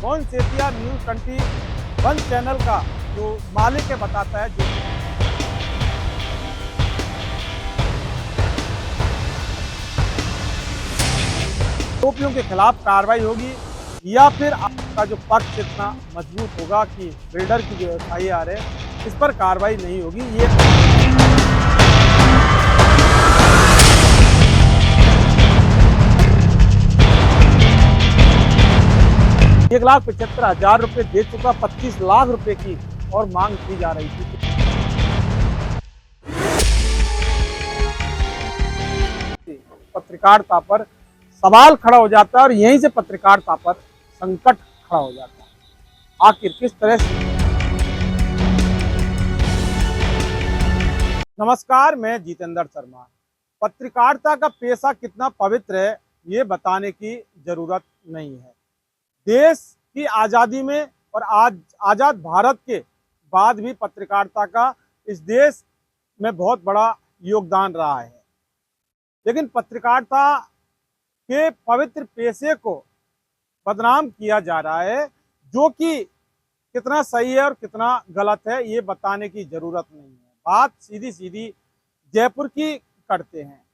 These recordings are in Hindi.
मोहन सेठिया न्यूज़ 21 चैनल का जो मालिक है बताता है जो आरोपियों के खिलाफ कार्रवाई होगी या फिर आपका जो पक्ष इतना मजबूत होगा कि बिल्डर की जो FIR है इस पर कार्रवाई नहीं होगी। ये 1,75,000 रुपये दे चुका, 25 लाख रुपए की और मांग की जा रही थी। पत्रकारिता पर सवाल खड़ा हो जाता है और यहीं से पत्रकारिता पर संकट खड़ा हो जाता है। आखिर किस तरह से। नमस्कार, मैं जितेंद्र शर्मा। पत्रकारिता का पेशा कितना पवित्र है ये बताने की जरूरत नहीं है। देश की आज़ादी में और आज आज़ाद भारत के बाद भी पत्रकारिता का इस देश में बहुत बड़ा योगदान रहा है, लेकिन पत्रकारिता के पवित्र पेशे को बदनाम किया जा रहा है, जो कि कितना सही है और कितना गलत है ये बताने की जरूरत नहीं है। बात सीधी सीधी जयपुर की करते हैं।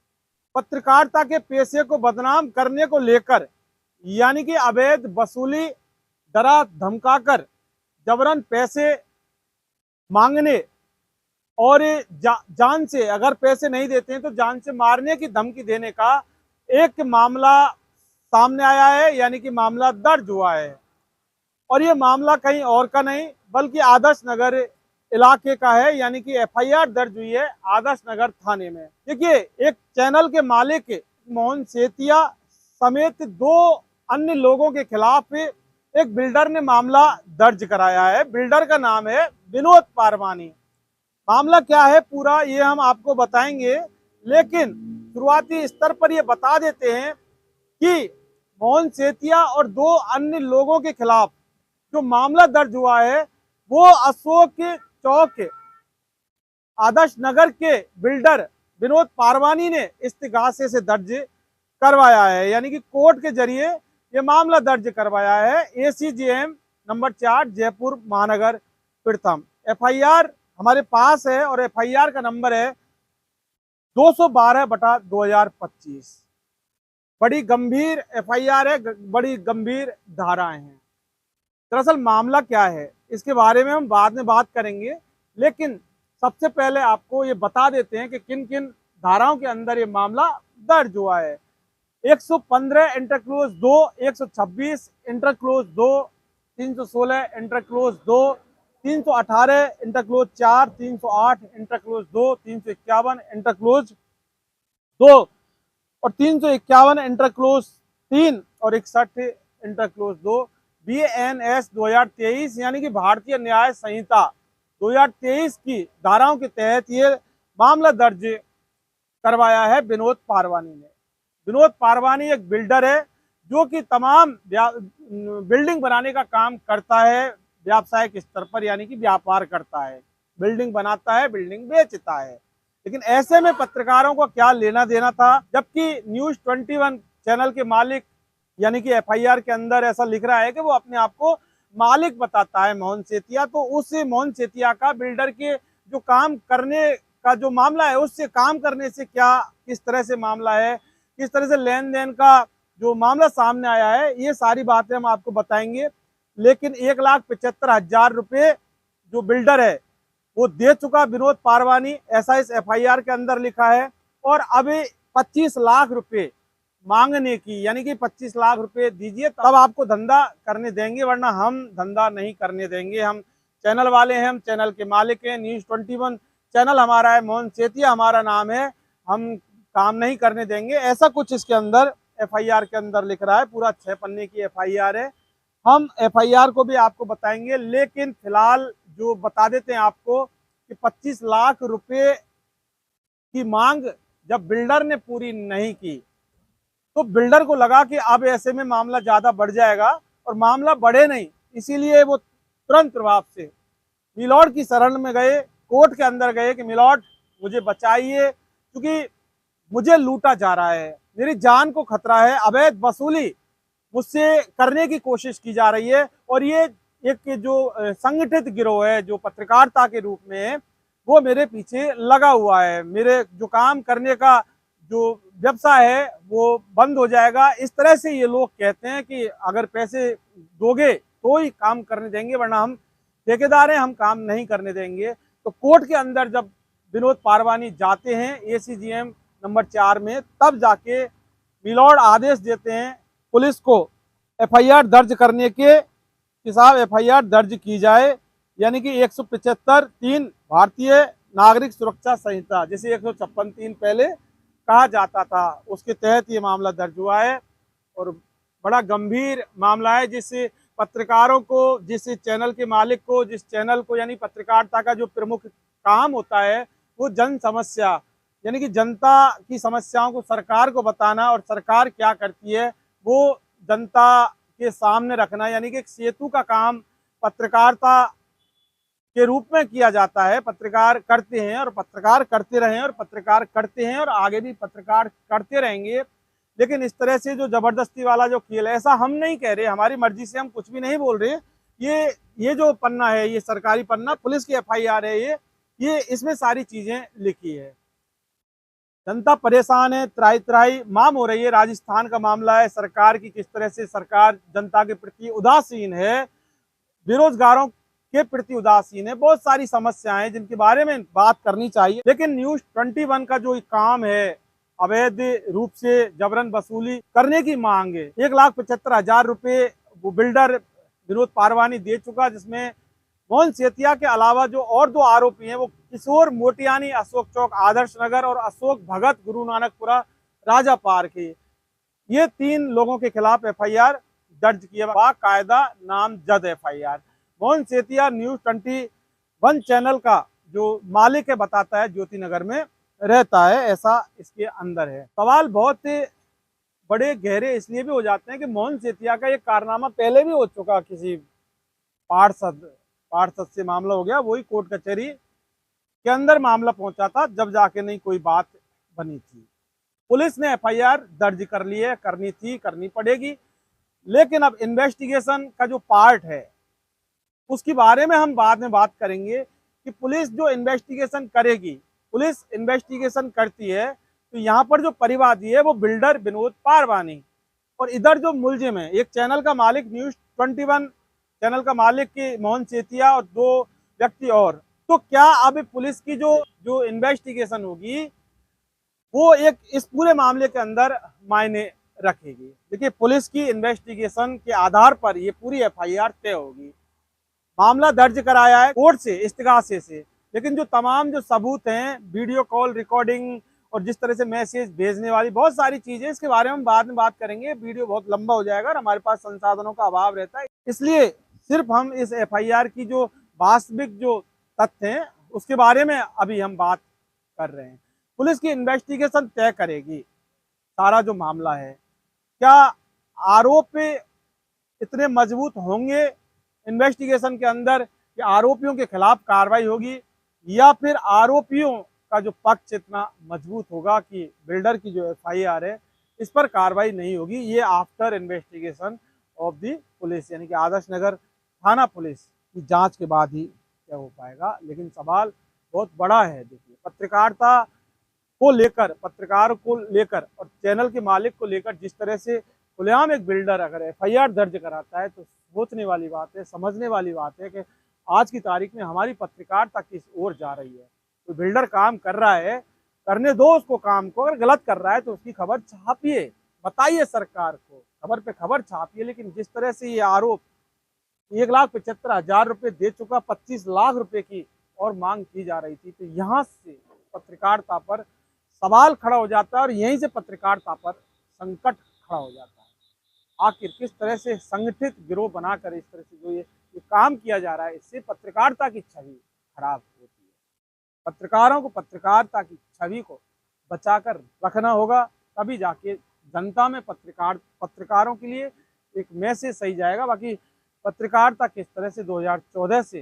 पत्रकारिता के पेशे को बदनाम करने को लेकर यानी कि अवैध वसूली, डरा धमकाकर जबरन पैसे मांगने और जान से, अगर पैसे नहीं देते हैं तो जान से मारने की धमकी देने का एक मामला सामने आया है, यानी कि मामला दर्ज हुआ है। और ये मामला कहीं और का नहीं बल्कि आदर्श नगर इलाके का है, यानी कि FIR दर्ज हुई है आदर्श नगर थाने में। देखिए, एक चैनल के मालिक मोहन सेठिया समेत 2 अन्य लोगों के खिलाफ एक बिल्डर ने मामला दर्ज कराया है। बिल्डर का नाम है विनोद पारवानी। मामला क्या है पूरा ये हम आपको बताएंगे, लेकिन शुरुआती स्तर पर ये बता देते हैं कि मोहन सेठिया और 2 अन्य लोगों के खिलाफ जो मामला दर्ज हुआ है वो अशोक चौक आदर्श नगर के बिल्डर विनोद पारवानी ने इस्तिगासे से दर्ज करवाया है, यानी कि कोर्ट के जरिए ये मामला दर्ज करवाया है। ACJM नंबर 4 जयपुर महानगर प्रथम। FIR हमारे पास है और FIR का नंबर है 212/2025। बड़ी गंभीर FIR है, बड़ी गंभीर धाराएं हैं। दरअसल मामला क्या है इसके बारे में हम बाद में बात करेंगे, लेकिन सबसे पहले आपको ये बता देते हैं कि किन किन धाराओं के अंदर ये मामला दर्ज हुआ है। 115 इंटरक्लोज 2, 126 इंटरक्लोज 2, 316 इंटरक्लोज 2, 318 इंटरक्लोज 4, 308 इंटरक्लोज 2, 351 इंटरक्लोज 2 और 351 इंटरक्लोज 3 और 61 इंटरक्लोज 2 BNS 2023 यानी कि भारतीय न्याय संहिता 2023 की धाराओं के तहत ये मामला दर्ज करवाया है विनोद पारवानी ने। विनोद पारवानी एक बिल्डर है जो कि तमाम बिल्डिंग बनाने का काम करता है व्यावसायिक स्तर पर, यानी कि व्यापार करता है, बिल्डिंग बनाता है, बिल्डिंग बेचता है। लेकिन ऐसे में पत्रकारों को क्या लेना देना था, जबकि न्यूज़ 21 चैनल के मालिक यानी कि FIR के अंदर ऐसा लिख रहा है कि वो अपने आप को मालिक बताता है मोहन सेठिया। तो उस मोहन सेठिया का बिल्डर के जो काम करने का जो मामला है उससे काम करने से क्या, किस तरह से मामला है, किस तरह से लेन देन का जो मामला सामने आया है, ये सारी बातें हम आपको बताएंगे। लेकिन 1,75,000 रुपये जो बिल्डर है वो दे चुका विनोद पारवानी, ऐसा इस FIR के अंदर लिखा है। और अभी 25 लाख रुपये मांगने की, यानी कि 25 लाख रुपए दीजिए तब आपको धंधा करने देंगे, वरना हम धंधा नहीं करने देंगे। हम चैनल वाले हैं, हम चैनल के मालिक हैं, न्यूज़ 21 चैनल हमारा है, मोहन सेठिया हमारा नाम है, हम काम नहीं करने देंगे, ऐसा कुछ इसके अंदर FIR के अंदर लिख रहा है। पूरा 6 पन्ने की FIR है। हम FIR को भी आपको बताएंगे, लेकिन फिलहाल जो बता देते हैं आपको कि 25 लाख रुपए की मांग जब बिल्डर ने पूरी नहीं की तो बिल्डर को लगा कि अब ऐसे में मामला ज़्यादा बढ़ जाएगा, और मामला बढ़े नहीं, इसीलिए वो तुरंत प्रभाव से मिलॉर्ड की शरण में गए, कोर्ट के अंदर गए कि मिलॉर्ड मुझे बचाइए, क्योंकि मुझे लूटा जा रहा है, मेरी जान को खतरा है, अवैध वसूली मुझसे करने की कोशिश की जा रही है। और ये एक जो संगठित गिरोह है जो पत्रकारिता के रूप में है, वो मेरे पीछे लगा हुआ है। मेरे जो काम करने का जो व्यवसाय है वो बंद हो जाएगा। इस तरह से ये लोग कहते हैं कि अगर पैसे दोगे तो ही काम करने देंगे, वरना हम ठेकेदार हैं, हम काम नहीं करने देंगे। तो कोर्ट के अंदर जब विनोद पारवानी जाते हैं ACGM नंबर 4 में, तब जाके मिलॉर्ड आदेश देते हैं पुलिस को FIR दर्ज करने के कि साहब FIR दर्ज की जाए, यानी कि 175(3) भारतीय नागरिक सुरक्षा संहिता, जिसे 156(3) पहले कहा जाता था, उसके तहत ये मामला दर्ज हुआ है। और बड़ा गंभीर मामला है, जिससे पत्रकारों को, जिस चैनल के मालिक को, जिस चैनल को, यानी पत्रकारिता का जो प्रमुख काम होता है वो जन समस्या, यानी कि जनता की समस्याओं को सरकार को बताना और सरकार क्या करती है वो जनता के सामने रखना, यानी कि एक सेतु का काम पत्रकारिता के रूप में किया जाता है। पत्रकार करते हैं और पत्रकार करते रहे और पत्रकार करते हैं और आगे भी पत्रकार करते रहेंगे। लेकिन इस तरह से जो जबरदस्ती वाला जो खेल है, ऐसा हम नहीं कह रहे, हमारी मर्जी से हम कुछ भी नहीं बोल रहे। ये जो पन्ना है, ये सरकारी पन्ना, पुलिस की FIR है, ये इसमें सारी चीजें लिखी है। जनता परेशान है, त्राही त्राही माम हो रही है। राजस्थान का मामला है, सरकार की किस तरह से सरकार जनता के प्रति उदासीन है, बेरोजगारों के प्रति उदासीन है। बहुत सारी समस्याएं जिनके बारे में बात करनी चाहिए। लेकिन न्यूज़ 21 का जो काम है, अवैध रूप से जबरन वसूली करने की मांग है, 1,75,000 रुपये वो बिल्डर विनोद पारवानी दे चुका, जिसमें मोहन सेतिया के अलावा जो और 2 आरोपी हैं वो किशोर मोटियानी, अशोक चौक आदर्श नगर, और अशोक भगत गुरु नानकपुरा राजा पार्क है। ये 3 लोगों के खिलाफ FIR दर्ज किया, बाकायदा नामजद FIR। Mohan Setia news 21 channel का जो मालिक है बताता है ज्योति नगर में रहता है, ऐसा इसके अंदर है। सवाल बहुत बड़े गहरे इसलिए भी हो जाते हैं कि मोहन सेतिया का एक कारनामा पहले भी हो चुका, किसी पार्षद से मामला हो गया, वही कोर्ट कचहरी के अंदर मामला पहुंचा था, जब जाके नहीं कोई बात बनी थी। पुलिस ने FIR दर्ज कर ली है, करनी थी, करनी पड़ेगी। लेकिन अब इन्वेस्टिगेशन का जो पार्ट है उसके बारे में हम बाद में बात करेंगे कि पुलिस जो इन्वेस्टिगेशन करेगी, पुलिस इन्वेस्टिगेशन करती है तो यहाँ पर जो परिवादी है वो बिल्डर विनोद पारवानी, और इधर जो मुलजिम है, एक चैनल का मालिक, न्यूज़ 21 चैनल का मालिक की मोहन सेतिया, और 2 व्यक्ति और। तो क्या अब पुलिस की जो इन्वेस्टिगेशन होगी वो एक इस पूरे मामले के अंदर मायने रखेगी। देखिए, पुलिस की इन्वेस्टिगेशन के आधार पर ये पूरी FIR तय होगी। मामला दर्ज कराया है कोर्ट से, इस्तिगासे से, लेकिन जो तमाम जो सबूत हैं, वीडियो कॉल रिकॉर्डिंग और जिस तरह से मैसेज भेजने वाली बहुत सारी चीजें, इसके बारे में हम बाद में बात करेंगे। वीडियो बहुत लंबा हो जाएगा और हमारे पास संसाधनों का अभाव रहता है, इसलिए सिर्फ हम इस FIR की जो वास्तविक जो तथ्य हैं उसके बारे में अभी हम बात कर रहे हैं। पुलिस की इन्वेस्टिगेशन तय करेगी सारा जो मामला है। क्या आरोप इतने मजबूत होंगे इन्वेस्टिगेशन के अंदर कि आरोपियों के खिलाफ कार्रवाई होगी, या फिर आरोपियों का जो पक्ष इतना मजबूत होगा कि बिल्डर की जो FIR है इस पर कार्रवाई नहीं होगी? ये after investigation of the police, यानी कि आदर्श नगर थाना पुलिस की जांच के बाद ही क्या हो पाएगा। लेकिन सवाल बहुत बड़ा है। देखिए, पत्रकारिता को लेकर, पत्रकार को लेकर और चैनल के मालिक को लेकर जिस तरह से खुलेआम एक बिल्डर अगर FIR दर्ज कराता है, तो सोचने वाली बात है, समझने वाली बात है कि आज की तारीख में हमारी पत्रकारिता किस ओर जा रही है। तो बिल्डर काम कर रहा है, करने दो उसको काम को। अगर गलत कर रहा है तो उसकी खबर छापिए, बताइए सरकार को, खबर पे खबर छापिए। लेकिन जिस तरह से ये आरोप 1,75,000 रुपये दे चुका, 25 लाख रुपए की और मांग की जा रही थी, तो यहाँ से पत्रकारिता पर सवाल खड़ा हो जाता है और यहीं से पत्रकारिता पर संकट खड़ा हो जाता है। आखिर किस तरह से संगठित गिरोह बनाकर इस तरह से जो ये काम किया जा रहा है, इससे पत्रकारिता की छवि खराब होती है। पत्रकारों को पत्रकारिता की छवि को बचाकर रखना होगा, तभी जाके जनता में पत्रकारों के लिए एक मैसेज सही जाएगा। बाकी पत्रकारिता किस तरह से 2014 से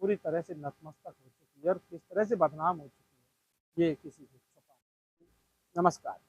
पूरी तरह से नतमस्तक हो चुकी है और किस तरह से बदनाम हो चुकी है, ये किसी को पता नहीं। नमस्कार।